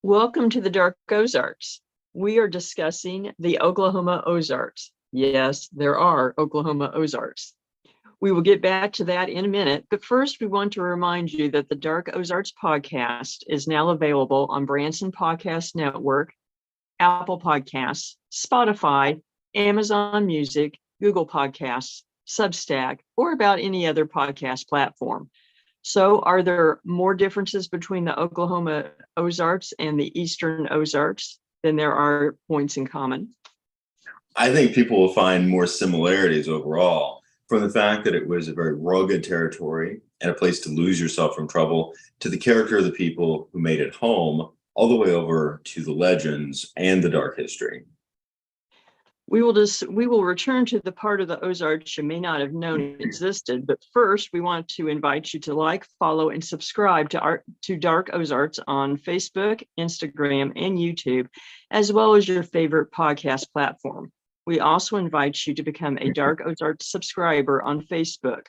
Welcome to the Dark Ozarks. We are discussing the Oklahoma Ozarks. Yes, there are Oklahoma Ozarks. We will get back to that in a minute, but first we want to remind you that the Dark Ozarks podcast is now available on Branson Podcast Network, Apple Podcasts, Spotify, Amazon Music, Google Podcasts, Substack, or about any other podcast platform. So are there more differences between the Oklahoma Ozarks and the Eastern Ozarks than there are points in common? I think people will find more similarities overall from the fact that it was a very rugged territory and a place to lose yourself from trouble, to the character of the people who made it home, all the way over to the legends and the dark history. We will return to the part of the Ozarks you may not have known existed, but first we want to invite you to like, follow, and subscribe to Dark Ozarks on Facebook, Instagram, and YouTube, as well as your favorite podcast platform. We also invite you to become a Dark Ozarks subscriber on Facebook.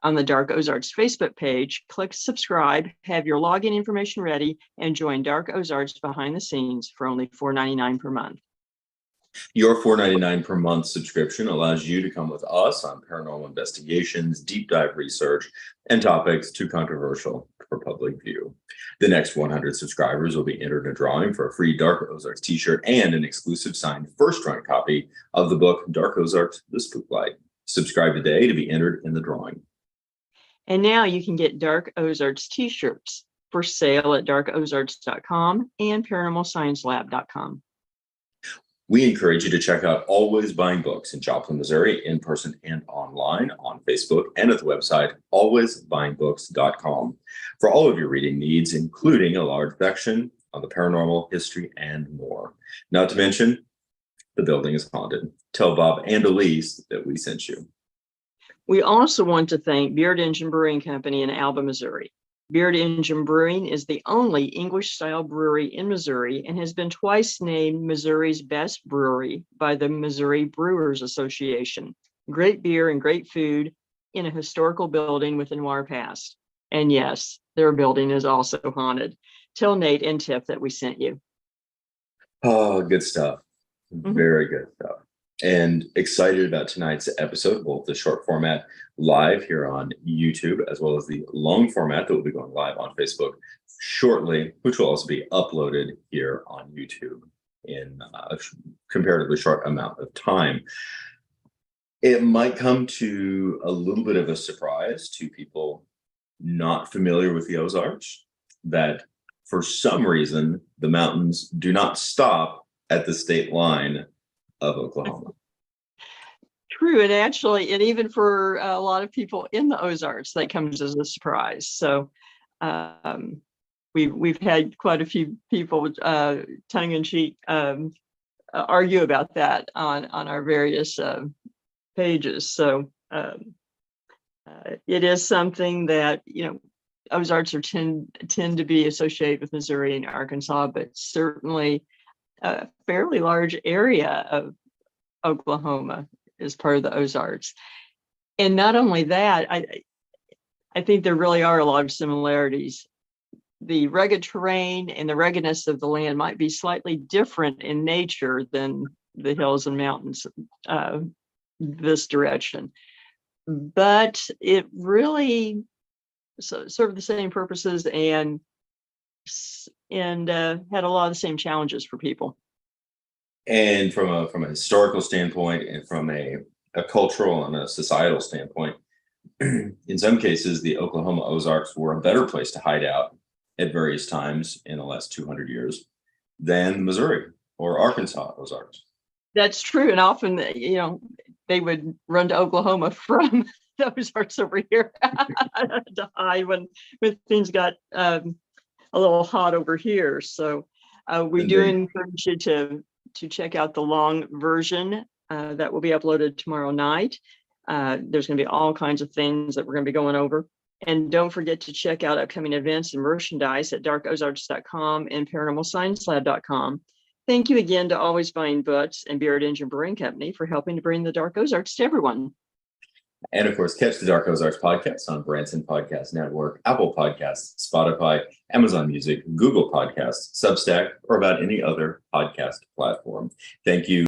On the Dark Ozarks Facebook page, click subscribe, have your login information ready, and join Dark Ozarks behind the scenes for only $4.99 per month. Your $4.99 per month subscription allows you to come with us on paranormal investigations, deep dive research, and topics too controversial for public view. The next 100 subscribers will be entered in a drawing for a free Dark Ozarks t-shirt and an exclusive signed first run copy of the book Dark Ozarks, The Spook Light. Subscribe today to be entered in the drawing. And now you can get Dark Ozarks t-shirts for sale at darkozarks.com and paranormalsciencelab.com. We encourage you to check out Always Buying Books in Joplin, Missouri, in person and online on Facebook and at the website alwaysbuyingbooks.com for all of your reading needs, including a large section on the paranormal, history, and more. Not to mention, the building is haunted. Tell Bob and Elise that we sent you. We also want to thank Beard Engine Brewing Company in Alba, Missouri. Beard Engine Brewing is the only English-style brewery in Missouri and has been twice named Missouri's best brewery by the Missouri Brewers Association. Great beer and great food in a historical building with a noir past. And yes, their building is also haunted. Tell Nate and Tiff that we sent you. Oh, good stuff. Very good stuff. And excited about tonight's episode, both the short format live here on YouTube, as well as the long format that will be going live on Facebook shortly, which will also be uploaded here on YouTube in a comparatively short amount of time. It might come to a little bit of a surprise to people not familiar with the Ozarks that for some reason, the mountains do not stop at the state line of Oklahoma. True, and even for a lot of people in the Ozarks, that comes as a surprise. So we've had quite a few people tongue-in-cheek argue about that on our various pages. So it is something that, Ozarks tend to be associated with Missouri and Arkansas, but certainly a fairly large area of Oklahoma is part of the Ozarks. And not only that, I think there really are a lot of similarities. The rugged terrain and the ruggedness of the land might be slightly different in nature than the hills and mountains this direction, but it really served the same purposes and had a lot of the same challenges for people. And from a historical standpoint and from a cultural and a societal standpoint, in some cases, the Oklahoma Ozarks were a better place to hide out at various times in the last 200 years than Missouri or Arkansas Ozarks. That's true. And often, they would run to Oklahoma from the Ozarks over here to hide when things got a little hot over here. So we do encourage you to check out the long version that will be uploaded tomorrow night. There's going to be all kinds of things that we're going to be going over. And don't forget to check out upcoming events and merchandise at darkozarks.com and paranormalsciencelab.com. Thank you again to Always Buying Books and Beard Engine Brewing Company for helping to bring the Dark Ozarks to everyone. And of course, catch the Dark Ozarks podcast on Branson Podcast Network, Apple Podcasts, Spotify, Amazon Music, Google Podcasts, Substack, or about any other podcast platform. Thank you.